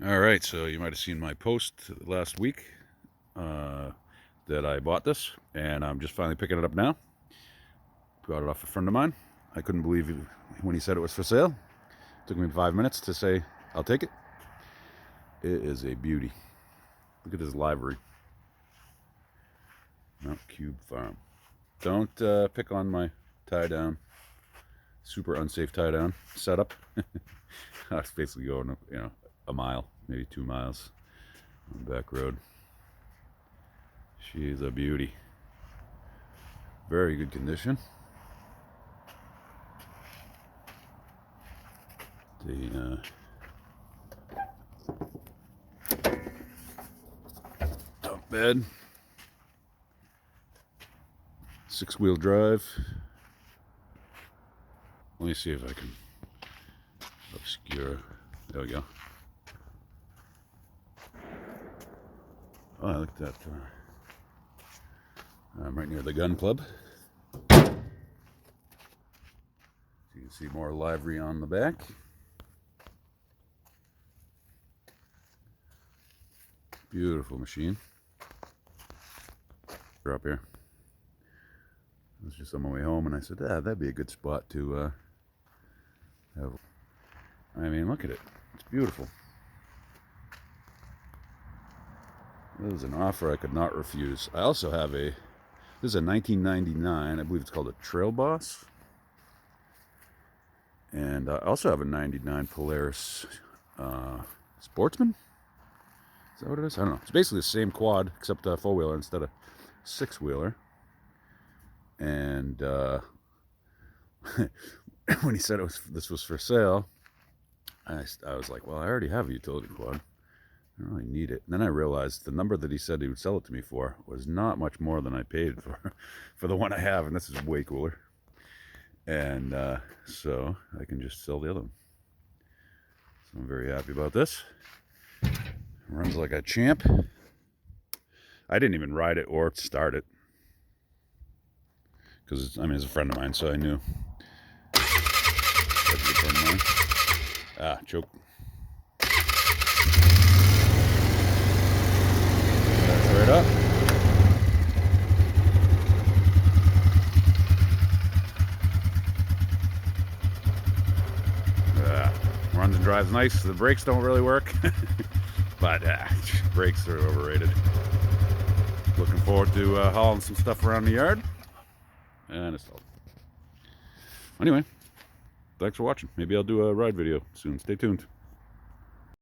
All right, so you might have seen my post last week that I bought this, and I'm just finally picking it up now. Got it off a friend of mine. I couldn't believe when he said it was for sale. It took me 5 minutes to say I'll take it. It is a beauty. Look at this livery. Mount Cube Farm. Don't pick on my tie down, super unsafe tie down setup. I was basically going, a mile, maybe 2 miles on the back road. She's a beauty. Very good condition. The dump bed, 6-wheel drive. Let me see if I can obscure. There we go. Oh, I looked at that. I'm right near the gun club. So you can see more livery on the back. Beautiful machine. Up here. I was just on my way home and I said, that'd be a good spot to have. I mean, look at it. It's beautiful. This is an offer I could not refuse. I also have this is a 1999, I believe it's called a Trail Boss. And I also have a 99 Polaris Sportsman. Is that what it is? I don't know. It's basically the same quad, except a 4-wheeler instead of 6-wheeler. And when he said this was for sale, I was like, well, I already have a utility quad. I don't really need it. And then I realized the number that he said he would sell it to me for was not much more than I paid for the one I have, and this is way cooler. And so I can just sell the other one. So I'm very happy about this. It runs like a champ. I didn't even ride it or start it because it's a friend of mine, so I knew. That's a good friend of mine. Ah, choke. That's right up. Runs and drives nice. The brakes don't really work, but brakes are overrated. Looking forward to hauling some stuff around the yard. And it's all. Anyway, thanks for watching. Maybe I'll do a ride video soon. Stay tuned.